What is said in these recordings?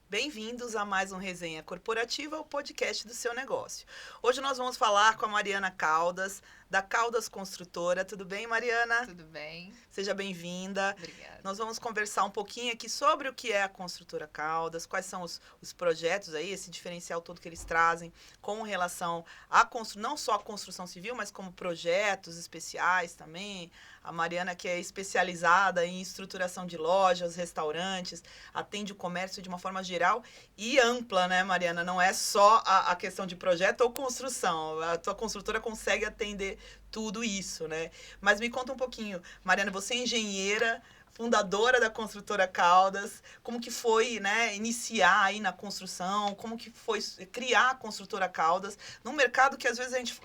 Bem-vindos a mais um Resenha Corporativa, o podcast do seu negócio. Hoje nós vamos falar com a Mariana Caldas, da Caldas Construtora. Tudo bem, Mariana? Tudo bem? Seja bem-vinda. Obrigada. Nós vamos conversar um pouquinho aqui sobre o que é a Construtora Caldas, quais são os projetos aí, esse diferencial todo que eles trazem com relação à não só a construção civil, mas como projetos especiais também. A Mariana, que é especializada em estruturação de lojas, restaurantes, atende o comércio de uma forma geral e ampla, né, Mariana? Não é só a questão de projeto ou construção. A tua construtora consegue atender tudo isso, né? Mas me conta um pouquinho, Mariana, você é engenheira, fundadora da Construtora Caldas, como que foi, né, iniciar aí na construção, como que foi criar a Construtora Caldas, num mercado que às vezes a gente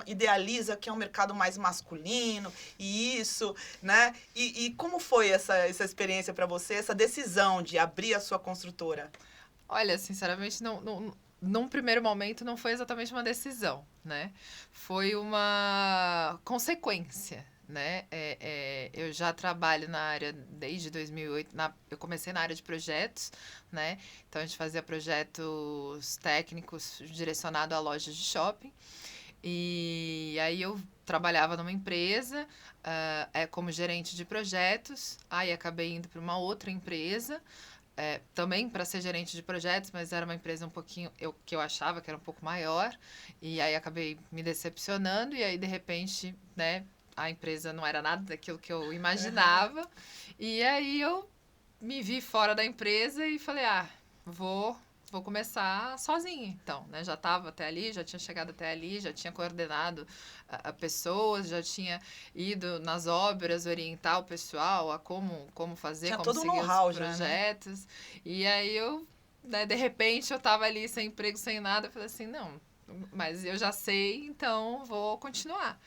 idealiza que é um mercado mais masculino, e isso, né? E como foi essa experiência para você, essa decisão de abrir a sua construtora? Olha, sinceramente, num primeiro momento não foi exatamente uma decisão, né? Foi uma consequência, né? Eu já trabalho na área desde 2008. Eu comecei na área de projetos, né? Então a gente fazia projetos técnicos direcionados a lojas de shopping. E aí eu trabalhava numa empresa como gerente de projetos, aí acabei indo para uma outra empresa, também para ser gerente de projetos, mas era uma empresa um pouquinho que eu achava que era um pouco maior, e aí acabei me decepcionando, e aí de repente, né, a empresa não era nada daquilo que eu imaginava, e aí eu me vi fora da empresa e falei, vou começar sozinha, então, né? Já estava até ali, já tinha chegado até ali, já tinha coordenado a pessoas, já tinha ido nas obras orientar o pessoal a como fazer, Tinha como todo um seguir os know-how já, né? projetos. E aí eu, né, de repente, eu estava ali sem emprego, sem nada, eu falei assim, não, mas eu já sei, então vou continuar.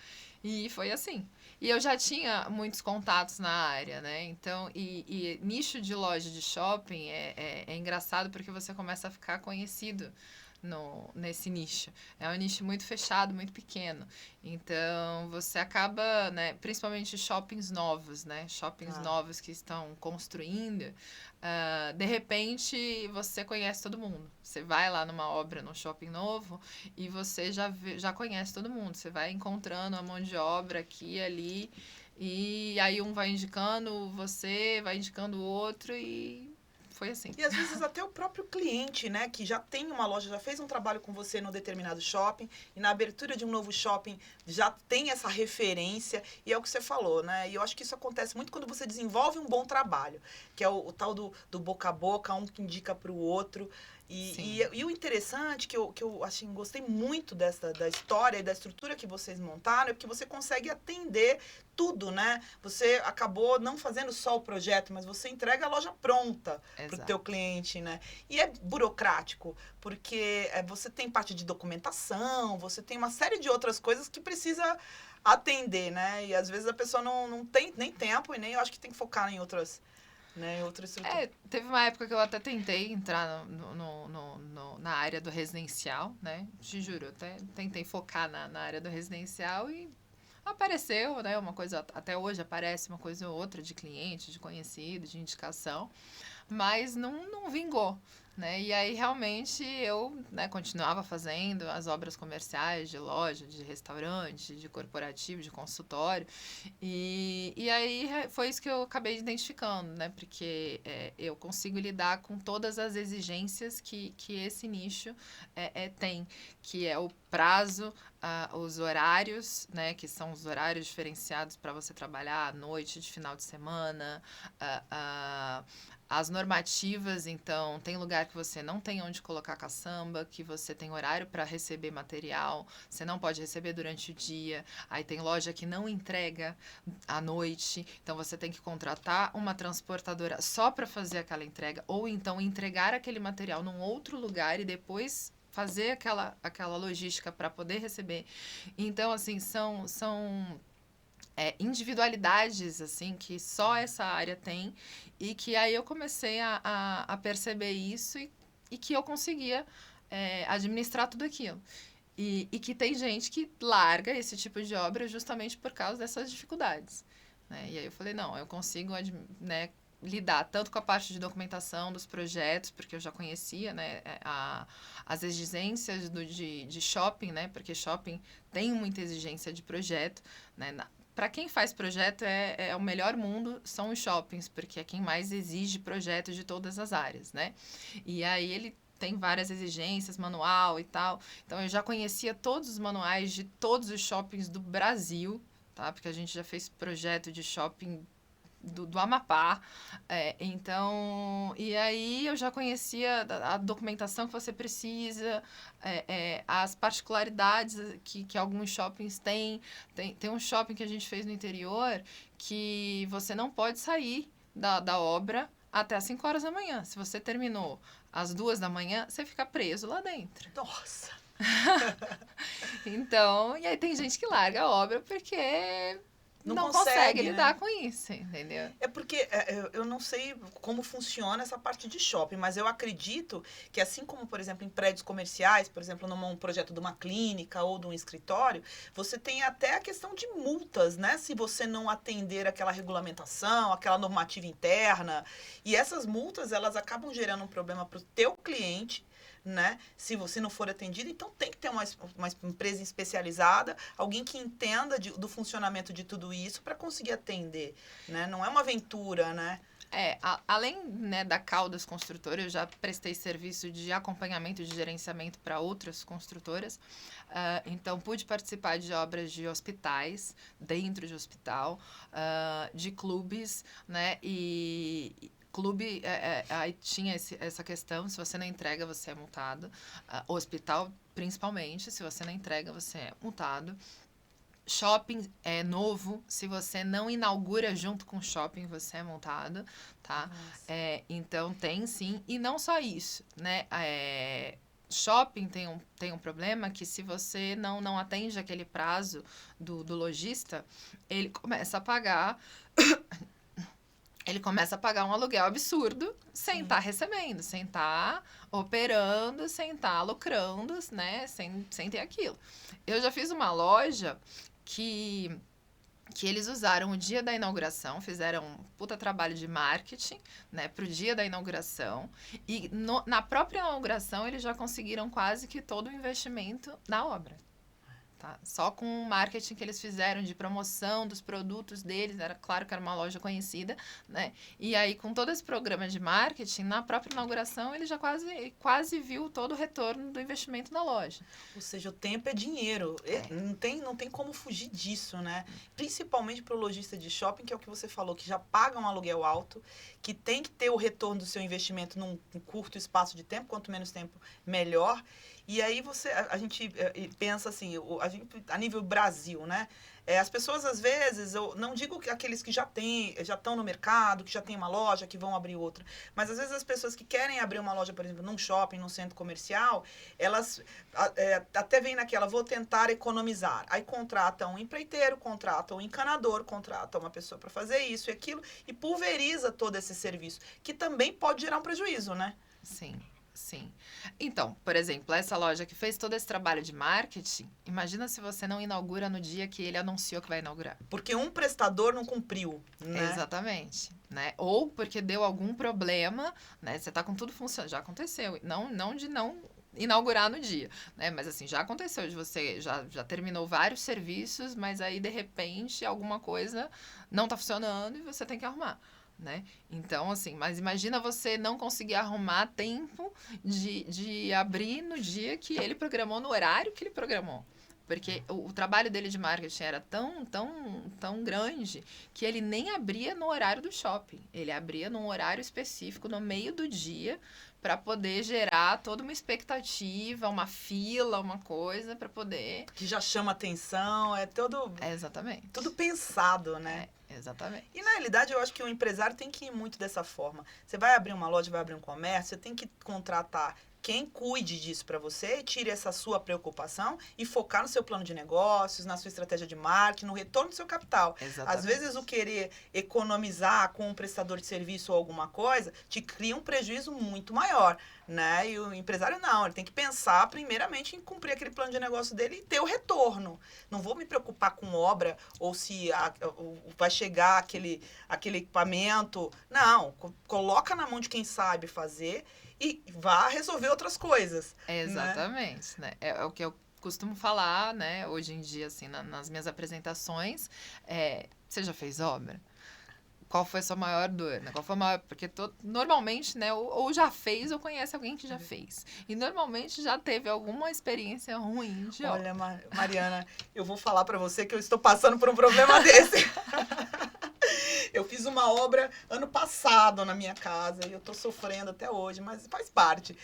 E foi assim. E eu já tinha muitos contatos na área, né? Então, e nicho de loja de shopping é engraçado porque você começa a ficar conhecido nesse nicho. É um nicho muito fechado, muito pequeno. Então, você acaba, né? Principalmente shoppings novos, né? Shoppings Ah. novos que estão construindo. De repente, você conhece todo mundo. Você vai lá numa obra, num shopping novo, e você já conhece todo mundo. Você vai encontrando a mão de obra aqui e ali, e aí um vai indicando você, vai indicando o outro, e foi assim. E às vezes até o próprio cliente, né, que já tem uma loja, já fez um trabalho com você no determinado shopping, e na abertura de um novo shopping já tem essa referência, e é o que você falou, né? E eu acho que isso acontece muito quando você desenvolve um bom trabalho, que é o tal do boca a boca, um que indica para o outro. Sim. E o interessante, que eu assim, gostei muito da história e da estrutura que vocês montaram, é que você consegue atender tudo, né? Você acabou não fazendo só o projeto, mas você entrega a loja pronta para o teu Exato. cliente, né? E é burocrático, porque você tem parte de documentação, você tem uma série de outras coisas que precisa atender, né? E às vezes a pessoa não tem nem tempo e nem eu acho que tem que focar em outras, né, em outra estrutura. Teve uma época que eu até tentei entrar na área do residencial, né? Te juro, eu até tentei focar na área do residencial e apareceu, né? Uma coisa, até hoje aparece uma coisa ou outra de cliente, de conhecido, de indicação, mas não vingou. Né? E aí, realmente, eu, né, continuava fazendo as obras comerciais de loja, de restaurante, de corporativo, de consultório. E aí foi isso que eu acabei identificando, né? Porque eu consigo lidar com todas as exigências que esse nicho tem, que é o prazo, os horários, né? Que são os horários diferenciados para você trabalhar à noite, de final de semana, as normativas, então, tem lugar que você não tem onde colocar caçamba, que você tem horário para receber material, você não pode receber durante o dia, aí tem loja que não entrega à noite, então você tem que contratar uma transportadora só para fazer aquela entrega, ou então entregar aquele material num outro lugar e depois fazer aquela logística para poder receber. Então, assim, são individualidades assim que só essa área tem e que aí eu comecei a perceber isso e que eu conseguia administrar tudo aquilo. E que tem gente que larga esse tipo de obra justamente por causa dessas dificuldades. Né? E aí eu falei, não, eu consigo, né, lidar tanto com a parte de documentação dos projetos, porque eu já conhecia, né, as exigências de shopping, né, porque shopping tem muita exigência de projeto, né, para quem faz projeto é o melhor mundo, são os shoppings, porque é quem mais exige projetos de todas as áreas, né, e aí ele tem várias exigências, manual e tal, então eu já conhecia todos os manuais de todos os shoppings do Brasil, tá, porque a gente já fez projeto de shopping do Amapá, então, e aí eu já conhecia a documentação que você precisa, as particularidades que alguns shoppings têm. Tem um shopping que a gente fez no interior que você não pode sair da obra até às 5 horas da manhã. Se você terminou às 2 da manhã, você fica preso lá dentro. Nossa! Então, e aí tem gente que larga a obra porque não consegue lidar com isso, entendeu? É porque eu não sei como funciona essa parte de shopping, mas eu acredito que assim como, por exemplo, em prédios comerciais, por exemplo, num projeto de uma clínica ou de um escritório, você tem até a questão de multas, né? Se você não atender aquela regulamentação, aquela normativa interna. E essas multas, elas acabam gerando um problema para o teu cliente, né? Se você não for atendido, então tem que ter uma empresa especializada, alguém que entenda do funcionamento de tudo isso para conseguir atender, né? Não é uma aventura, né? Além, né, da Caldas Construtora, eu já prestei serviço de acompanhamento e de gerenciamento para outras construtoras. Então, pude participar de obras de hospitais, dentro de hospital, de clubes, né? E clube, aí tinha essa questão, se você não entrega, você é multado. Hospital, principalmente, se você não entrega, você é multado. Shopping é novo, se você não inaugura junto com o shopping, você é multado, tá? Então, tem sim, e não só isso, né? Shopping tem um problema que se você não atende aquele prazo do lojista, ele começa a pagar... Ele começa a pagar um aluguel absurdo sem estar recebendo, sem estar operando, sem estar lucrando, né? Sem ter aquilo. Eu já fiz uma loja que eles usaram o dia da inauguração, fizeram um puta trabalho de marketing, né, pro dia da inauguração. E na própria inauguração, eles já conseguiram quase que todo o investimento da obra. Tá? Só com o marketing que eles fizeram de promoção dos produtos deles, era claro que era uma loja conhecida, né? E aí, com todo esse programa de marketing, na própria inauguração, ele já quase viu todo o retorno do investimento na loja. Ou seja, o tempo é dinheiro. Não tem como fugir disso, né? Principalmente para o lojista de shopping, que é o que você falou, que já paga um aluguel alto, que tem que ter o retorno do seu investimento num curto espaço de tempo, quanto menos tempo, melhor. E aí a gente pensa assim, a nível Brasil, né? As pessoas, às vezes, eu não digo que aqueles que já estão no mercado, que já têm uma loja, que vão abrir outra, mas às vezes as pessoas que querem abrir uma loja, por exemplo, num shopping, num centro comercial, elas até vêm naquela, vou tentar economizar. Aí contratam um empreiteiro, contratam um encanador, contratam uma pessoa para fazer isso e aquilo, e pulveriza todo esse serviço, que também pode gerar um prejuízo, né? Sim. Sim. Então, por exemplo, essa loja que fez todo esse trabalho de marketing, imagina se você não inaugura no dia que ele anunciou que vai inaugurar. Porque um prestador não cumpriu, né? Exatamente, né? Ou porque deu algum problema, né? Você tá com tudo funcionando, já aconteceu. Não de não inaugurar no dia, né? Mas assim, já aconteceu de você, já terminou vários serviços, mas aí de repente alguma coisa não tá funcionando e você tem que arrumar. Né? Então, assim, mas imagina você não conseguir arrumar tempo de abrir no dia que ele programou, no horário que ele programou. Porque o trabalho dele de marketing era tão grande que ele nem abria no horário do shopping. Ele abria num horário específico, no meio do dia, para poder gerar toda uma expectativa, uma fila, uma coisa, para poder... Que já chama atenção, exatamente. Tudo pensado, né? Exatamente. E, na realidade, eu acho que o empresário tem que ir muito dessa forma. Você vai abrir uma loja, vai abrir um comércio, você tem que contratar quem cuide disso para você, tire essa sua preocupação e focar no seu plano de negócios, na sua estratégia de marketing, no retorno do seu capital. Exatamente. Às vezes, o querer economizar com um prestador de serviço ou alguma coisa te cria um prejuízo muito maior, né? E o empresário não, ele tem que pensar primeiramente em cumprir aquele plano de negócio dele e ter o retorno. Não vou me preocupar com obra ou se vai chegar aquele equipamento. Não, coloca na mão de quem sabe fazer e vá resolver outras coisas. Exatamente, né? É o que eu costumo falar, né? Hoje em dia, assim, nas minhas apresentações, você já fez obra? Qual foi a sua maior dor, né? Qual foi a maior... Porque normalmente, né? Ou já fez ou conhece alguém que já fez. E normalmente já teve alguma experiência ruim de obra. Olha, Mariana, eu vou falar para você que eu estou passando por um problema desse. Eu fiz uma obra ano passado na minha casa e eu tô sofrendo até hoje, mas faz parte.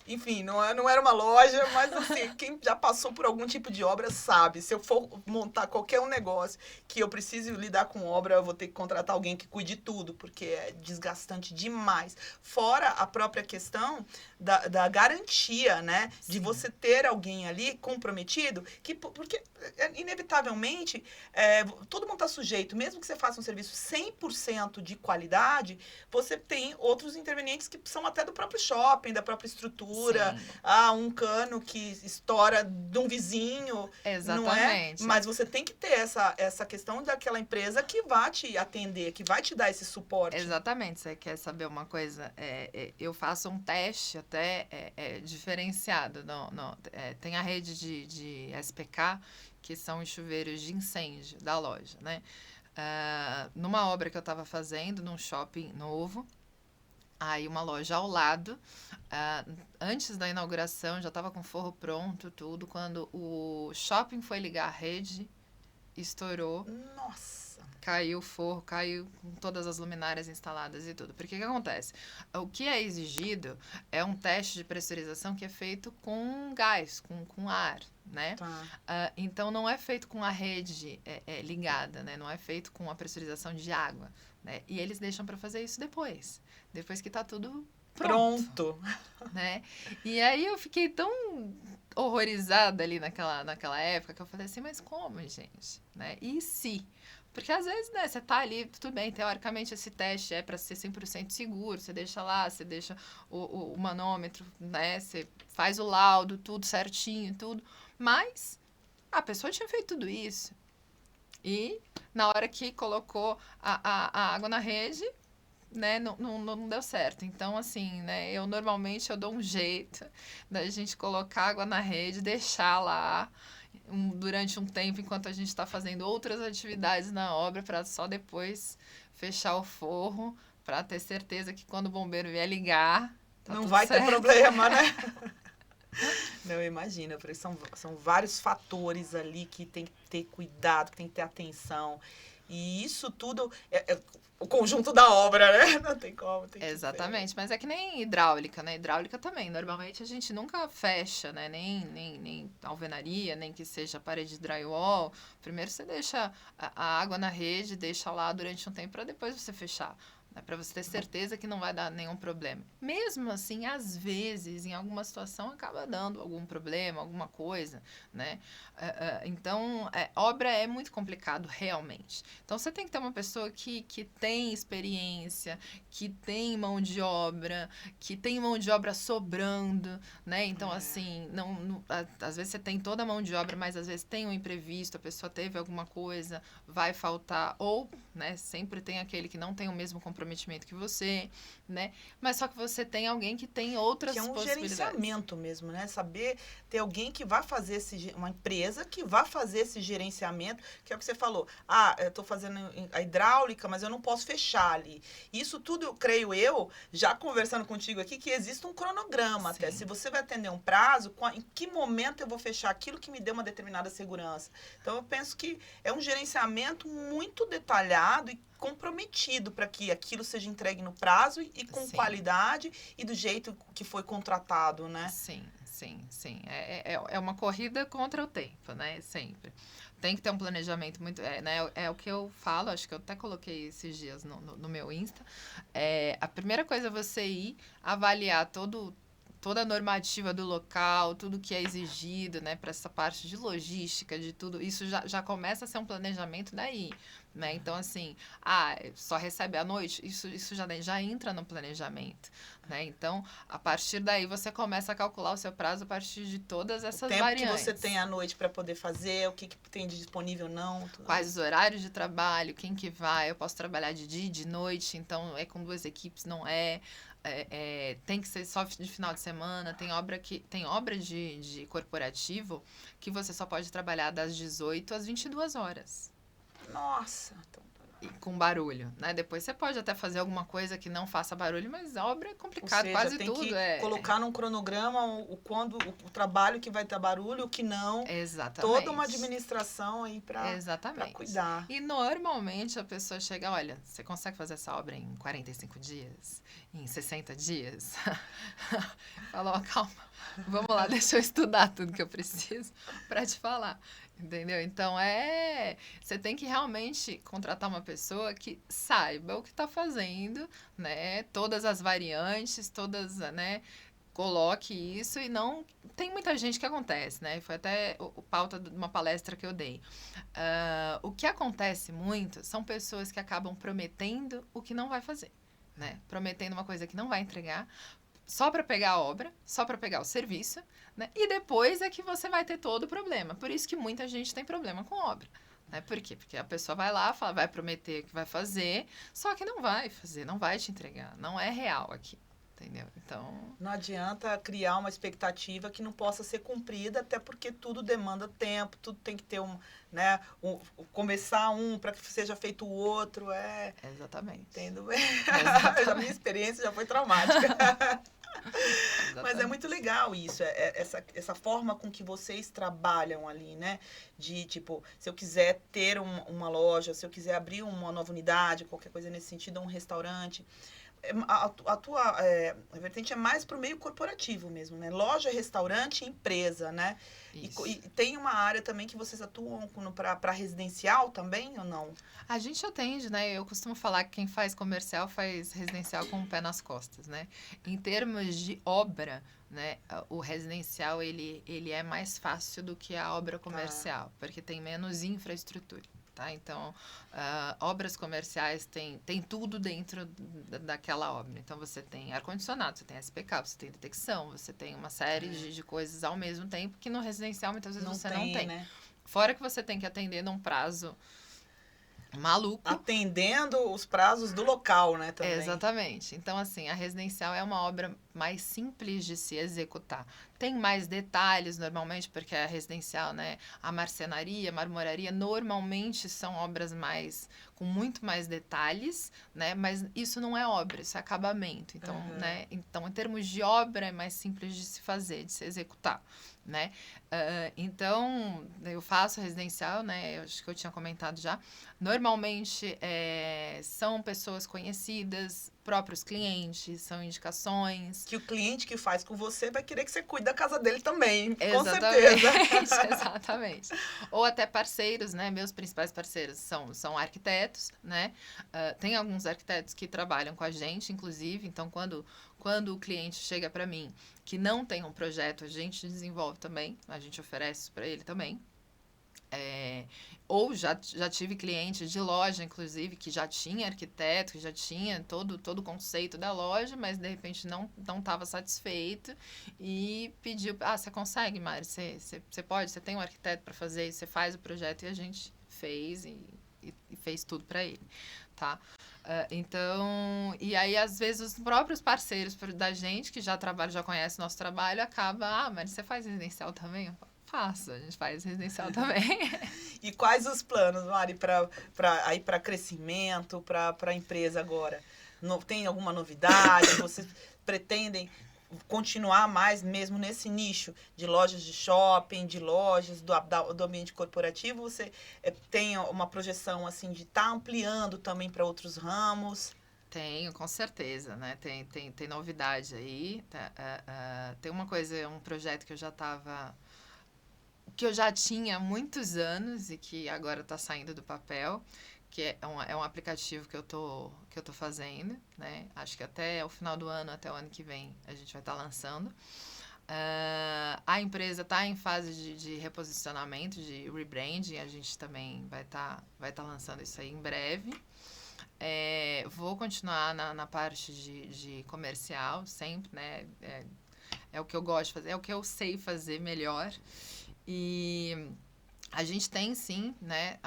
Enfim, não era uma loja, mas assim, quem já passou por algum tipo de obra sabe. Se eu for montar qualquer um negócio que eu precise lidar com obra, eu vou ter que contratar alguém que cuide de tudo, porque é desgastante demais. Fora a própria questão da garantia, né? Sim. De você ter alguém ali comprometido, porque inevitavelmente todo mundo está sujeito, mesmo que você faça um serviço 100% de qualidade, você tem outros intervenientes que são até do próprio shopping, da própria estrutura, um cano que estoura de um vizinho. Exatamente. Não é? Mas você tem que ter essa questão daquela empresa que vai te atender, que vai te dar esse suporte. Exatamente. Você quer saber uma coisa? Eu faço um teste até diferenciado. Tem a rede de SPK, que são os chuveiros de incêndio da loja, né? Numa obra que eu estava fazendo, num shopping novo, aí uma loja ao lado, antes da inauguração, já estava com forro pronto, tudo, quando o shopping foi ligar a rede, estourou. Nossa! Caiu o forro, caiu com todas as luminárias instaladas e tudo. Porque o que acontece? O que é exigido é um teste de pressurização que é feito com gás, com ar, né? Tá. Então, não é feito com a rede ligada, né? Não é feito com a pressurização de água, né? E eles deixam para fazer isso depois que tá tudo pronto. Né? E aí eu fiquei tão horrorizada ali naquela época que eu falei assim, mas como, gente? Né? E se? Porque às vezes, né, você tá ali, tudo bem, teoricamente esse teste é para ser 100% seguro, você deixa lá, você deixa o manômetro, né, você faz o laudo, tudo certinho, tudo, mas a pessoa tinha feito tudo isso. E na hora que colocou a água na rede, né, não deu certo. Então, assim, né, normalmente eu dou um jeito da gente colocar água na rede, deixar lá durante um tempo enquanto a gente está fazendo outras atividades na obra para só depois fechar o forro para ter certeza que quando o bombeiro vier ligar, tá não tudo vai certo. ter problema, né? Não, imagina, porque são vários fatores ali que tem que ter cuidado, que tem que ter atenção. E isso tudo é o conjunto da obra, né? Não tem como. Exatamente, mas é que nem hidráulica, né? Hidráulica também. Normalmente a gente nunca fecha, né? Nem alvenaria, nem que seja parede de drywall. Primeiro você deixa a água na rede, deixa lá durante um tempo para depois você fechar. Né, para você ter certeza que não vai dar nenhum problema. Mesmo assim, às vezes, em alguma situação, acaba dando algum problema, alguma coisa, né? Então, obra é muito complicado, realmente. Então, você tem que ter uma pessoa que tem experiência, que tem mão de obra, que tem mão de obra sobrando, né? Então, assim, às vezes você tem toda a mão de obra, mas às vezes tem um imprevisto, a pessoa teve alguma coisa, vai faltar, ou, né, sempre tem aquele que não tem o mesmo comprometimento que você, né? Mas só que você tem alguém que tem outras possibilidades. Que é um gerenciamento mesmo, né? Saber ter alguém que vai fazer uma empresa que vai fazer esse gerenciamento, que é o que você falou. Eu estou fazendo a hidráulica, mas eu não posso fechar ali. Isso tudo, eu creio já conversando contigo aqui, que existe um cronograma. Sim. Até. Se você vai atender um prazo, em que momento eu vou fechar aquilo que me dê uma determinada segurança. Então, eu penso que é um gerenciamento muito detalhado e comprometido para que aquilo seja entregue no prazo e com Sim. qualidade e do jeito que foi contratado, né? Sim. É uma corrida contra o tempo, né? Sempre. Tem que ter um planejamento muito... né? É o que eu falo, acho que eu até coloquei esses dias no meu Insta. A primeira coisa é você ir avaliar toda a normativa do local, tudo que é exigido, né, para essa parte de logística, de tudo, isso já começa a ser um planejamento daí, né? Então, assim, só recebe à noite, isso já entra no planejamento, né? Então, a partir daí, você começa a calcular o seu prazo a partir de todas essas tempo variantes. que você tem à noite para poder fazer, o que tem de disponível não. Quais os horários de trabalho, quem que vai, eu posso trabalhar de dia e de noite, então é com 2 equipes, não é. Tem que ser só de final de semana, tem obra de corporativo que você só pode trabalhar das 18 às 22 horas. Nossa, então... E com barulho, né? Depois você pode até fazer alguma coisa que não faça barulho, mas a obra é complicado, seja, quase tem tudo. Que colocar num cronograma o trabalho que vai ter barulho, o que não. Exatamente. Toda uma administração aí para cuidar. E normalmente a pessoa chega, olha, você consegue fazer essa obra em 45 dias? Em 60 dias? Fala, calma, vamos lá, deixa eu estudar tudo que eu preciso para te falar. Entendeu? Então, você tem que realmente contratar uma pessoa que saiba o que está fazendo, né? Todas as variantes, né? Coloque isso e não... Tem muita gente que acontece, né? Foi até o pauta de uma palestra que eu dei. O que acontece muito são pessoas que acabam prometendo o que não vai fazer, né? Prometendo uma coisa que não vai entregar, só para pegar a obra, só para pegar o serviço, né? E depois é que você vai ter todo o problema. Por isso que muita gente tem problema com obra. Né? Por quê? Porque a pessoa vai lá, vai prometer que vai fazer, só que não vai fazer, não vai te entregar. Não é real aqui. Entendeu? Então... Não adianta criar uma expectativa que não possa ser cumprida, até porque tudo demanda tempo, tudo tem que ter começar para que seja feito o outro. Exatamente. Entendo bem. A minha experiência já foi traumática. Mas é muito legal isso, essa forma com que vocês trabalham ali, né? De, tipo, se eu quiser ter uma loja, se eu quiser abrir uma nova unidade, qualquer coisa nesse sentido, um restaurante... A tua vertente é mais para o meio corporativo mesmo, né? Loja, restaurante, empresa, né? E tem uma área também que vocês atuam para residencial também ou não? A gente atende, né? Eu costumo falar que quem faz comercial faz residencial com o pé nas costas, né? Em termos de obra, né? O residencial, ele é mais fácil do que a obra comercial, porque tem menos infraestrutura. Tá? Então, obras comerciais tem tudo dentro daquela obra. Então, você tem ar-condicionado, você tem SPK, você tem detecção, você tem uma série de coisas ao mesmo tempo que no residencial, muitas vezes, você não tem. Né? Fora que você tem que atender num prazo maluco. Atendendo os prazos do local, né, também. Exatamente. Então, assim, a residencial é uma obra mais simples de se executar. Tem mais detalhes, normalmente, porque a residencial, né, a marcenaria, a marmoraria, normalmente são obras com muito mais detalhes, né, mas isso não é obra, isso é acabamento. Então, né, então, em termos de obra, é mais simples de se fazer, de se executar. Né? Então, eu faço residencial, né? Eu acho que eu tinha comentado já. Normalmente, são pessoas conhecidas, próprios clientes, são indicações. Que o cliente que faz com você vai querer que você cuide da casa dele também, exatamente, com certeza. Exatamente. Ou até parceiros, né? Meus principais parceiros são arquitetos, né? Tem alguns arquitetos que trabalham com a gente, inclusive. Então, quando o cliente chega para mim que não tem um projeto, a gente desenvolve também, a gente oferece para ele também. Ou já tive cliente de loja, inclusive, que já tinha arquiteto, que já tinha todo o conceito da loja, mas de repente não estava satisfeito e pediu, você consegue, Mari? Você pode? Você tem um arquiteto para fazer isso? Você faz o projeto? E a gente fez e fez tudo para ele, tá? Então, e aí às vezes os próprios parceiros da gente, que já conhece o nosso trabalho, acaba, mas você faz residencial também? Eu falo, faço, a gente faz residencial também. E quais os planos, Mari, para crescimento, para a empresa agora? Tem alguma novidade? Vocês pretendem continuar mais mesmo nesse nicho de lojas de shopping, de lojas do ambiente corporativo? Você tem uma projeção assim de estar ampliando também para outros ramos? Tenho, com certeza, né? Tem novidade aí. Tem uma coisa, um projeto que eu já tinha há muitos anos e que agora está saindo do papel, que é um aplicativo que eu tô fazendo, né? Acho que até o final do ano, até o ano que vem, a gente vai estar lançando. A empresa está em fase de reposicionamento, de rebranding. A gente também vai tá lançando isso aí em breve. Vou continuar na parte de comercial, sempre, né? É o que eu gosto de fazer, é o que eu sei fazer melhor. E a gente tem, sim, né?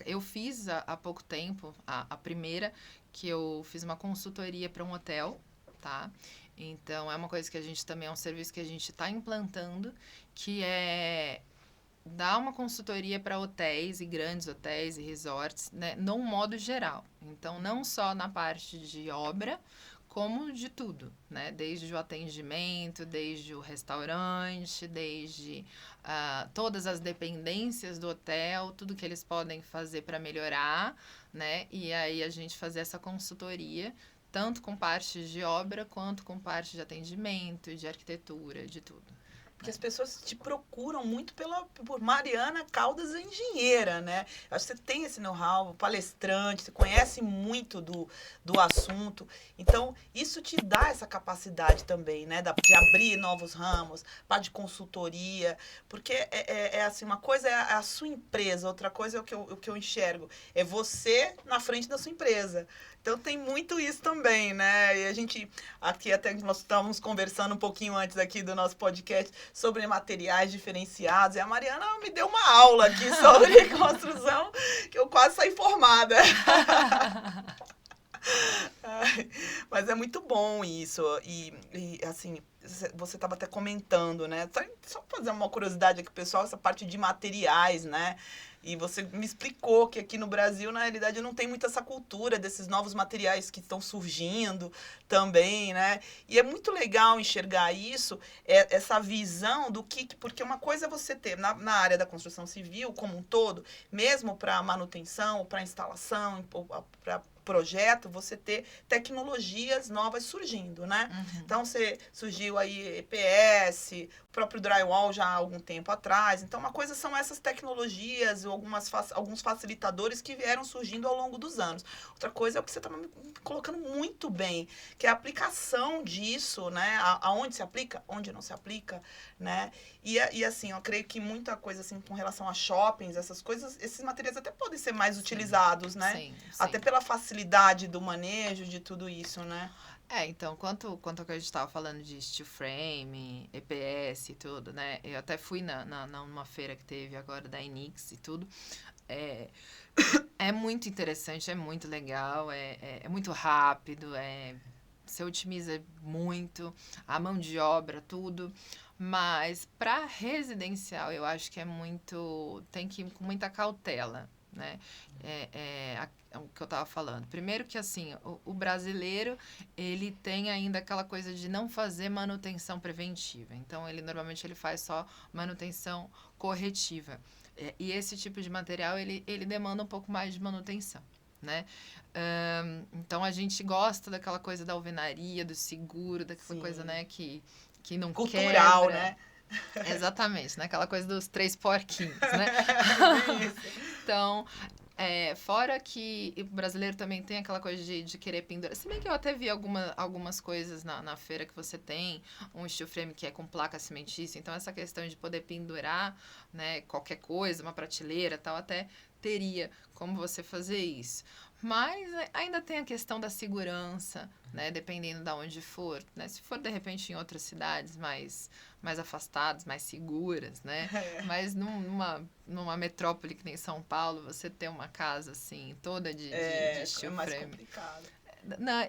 Eu fiz há pouco tempo, a primeira, que eu fiz uma consultoria para um hotel, tá? Então, é uma coisa que a gente também, é um serviço que a gente está implantando, que é dar uma consultoria para hotéis e grandes hotéis e resorts, né, num modo geral. Então, não só na parte de obra, como de tudo, né? Desde o atendimento, desde o restaurante, desde todas as dependências do hotel, tudo que eles podem fazer para melhorar, né? E aí a gente fazer essa consultoria, tanto com parte de obra, quanto com parte de atendimento, de arquitetura, de tudo. Porque as pessoas te procuram muito por Mariana Caldas, a engenheira, né? Acho que você tem esse know-how, palestrante, você conhece muito do assunto. Então, isso te dá essa capacidade também, né? De abrir novos ramos, parte de consultoria. Porque assim, uma coisa é a sua empresa, outra coisa é o que eu enxergo. É você na frente da sua empresa. Então, tem muito isso também, né? E a gente, aqui até nós estávamos conversando um pouquinho antes aqui do nosso podcast sobre materiais diferenciados. E a Mariana me deu uma aula aqui sobre construção, que eu quase saí formada. Mas é muito bom isso. E assim, você estava até comentando, né? Só fazer uma curiosidade aqui, pessoal, essa parte de materiais, né? E você me explicou que aqui no Brasil, na realidade, não tem muito essa cultura desses novos materiais que estão surgindo também, né? E é muito legal enxergar isso, essa visão do que... Porque uma coisa é você ter, na área da construção civil como um todo, mesmo para manutenção, para instalação, para projeto, você ter tecnologias novas surgindo, né? Uhum. Então, surgiu aí EPS, o próprio drywall já há algum tempo atrás. Então, uma coisa são essas tecnologias, alguns facilitadores que vieram surgindo ao longo dos anos. Outra coisa é o que você está me colocando muito bem, que é a aplicação disso, né? Aonde se aplica, onde não se aplica, né? E assim, eu creio que muita coisa assim com relação a shoppings, essas coisas, esses materiais até podem ser mais utilizados, né? Sim. Até pela facilidade do manejo de tudo isso, né? Então, quanto ao que a gente estava falando de steel frame, EPS e tudo, né? Eu até fui numa feira que teve agora da Enix e tudo. É muito interessante, é muito legal, é muito rápido, você otimiza muito a mão de obra, tudo. Mas para residencial, eu acho que tem que ir com muita cautela, né? O que eu estava falando. Primeiro que, assim, o brasileiro, ele tem ainda aquela coisa de não fazer manutenção preventiva. Então, normalmente ele faz só manutenção corretiva. E esse tipo de material, ele demanda um pouco mais de manutenção, né? Então, a gente gosta daquela coisa da alvenaria, do seguro, daquela coisa, né, que não cultural, quebra. Né? Exatamente, né? Aquela coisa dos 3 porquinhos, né? Então, fora que o brasileiro também tem aquela coisa de querer pendurar. Se bem que eu até vi algumas coisas na feira que você tem, um steel frame que é com placa cimentícia, então essa questão de poder pendurar, né, qualquer coisa, uma prateleira, tal, até teria como você fazer isso. Mas ainda tem a questão da segurança, né? Dependendo de onde for, né? Se for, de repente, em outras cidades mais afastadas, mais seguras, né? Mas numa metrópole que nem São Paulo, você ter uma casa, assim, toda de steel frame. É mais complicado.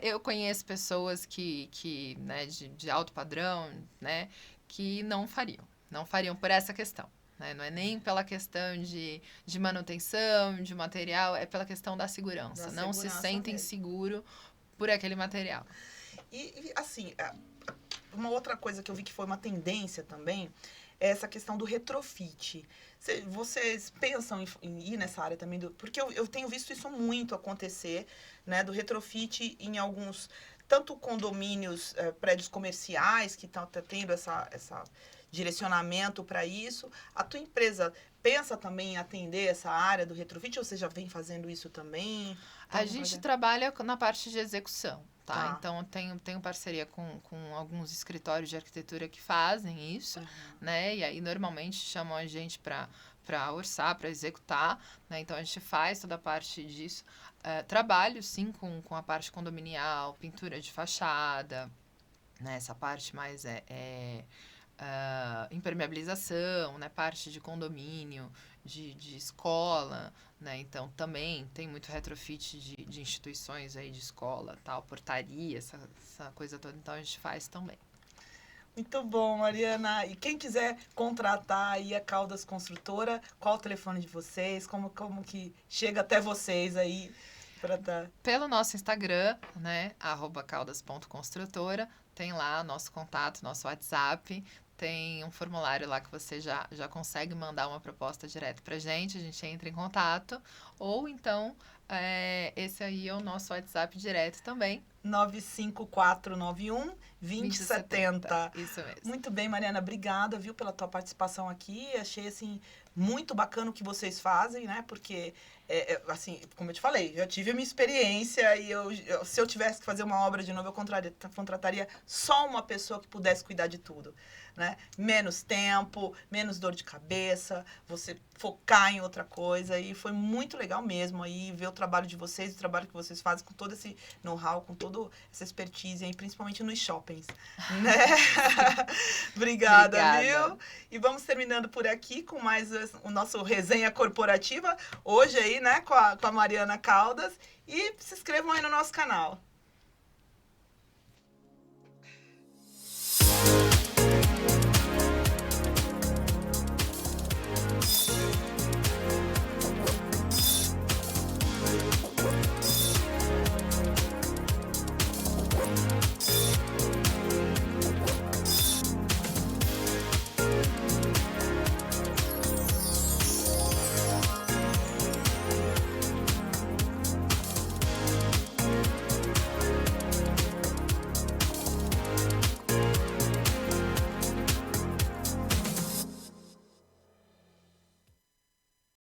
Eu conheço pessoas que né, de alto padrão, né? Que não fariam por essa questão. Não é nem pela questão de manutenção, de material, é pela questão da segurança. Não se sentem seguros por aquele material. E, assim, uma outra coisa que eu vi que foi uma tendência também é essa questão do retrofit. Vocês pensam em ir nessa área também? Porque eu tenho visto isso muito acontecer, né? Do retrofit em alguns, tanto condomínios, prédios comerciais que estão tendo essa direcionamento para isso. A tua empresa pensa também em atender essa área do retrofit ou você já vem fazendo isso também? A gente trabalha na parte de execução, tá? Tá. Então, tenho parceria com alguns escritórios de arquitetura que fazem isso, né? E aí, normalmente, chamam a gente para orçar, para executar, né? Então, a gente faz toda a parte disso. Trabalho, sim, com a parte condominial, pintura de fachada, né? Essa parte mais impermeabilização, né? Parte de condomínio, de escola, né? Então, também tem muito retrofit de instituições aí, de escola, tal, portaria, essa coisa toda. Então, a gente faz também. Muito bom, Mariana. E quem quiser contratar aí a Caldas Construtora, qual o telefone de vocês? Como que chega até vocês aí para dar? Pelo nosso Instagram, né? @caldas.construtora, tem lá nosso contato, nosso WhatsApp. Tem um formulário lá que você já consegue mandar uma proposta direto pra gente, a gente entra em contato. Ou então, esse aí é o nosso WhatsApp direto também. 95491-2070. Isso mesmo. Muito bem, Mariana, obrigada, viu, pela tua participação aqui. Achei, assim, muito bacana o que vocês fazem, né? Porque, assim, como eu te falei, já tive a minha experiência e se eu tivesse que fazer uma obra de novo, eu contrataria só uma pessoa que pudesse cuidar de tudo, né? Menos tempo, menos dor de cabeça, você focar em outra coisa. E foi muito legal mesmo aí ver o trabalho de vocês, o trabalho que vocês fazem com todo esse know-how, com toda essa expertise aí, principalmente nos shoppings, né? Obrigada, viu? E vamos terminando por aqui com mais o nosso resenha corporativa, hoje aí, né, com a Mariana Caldas. E se inscrevam aí no nosso canal.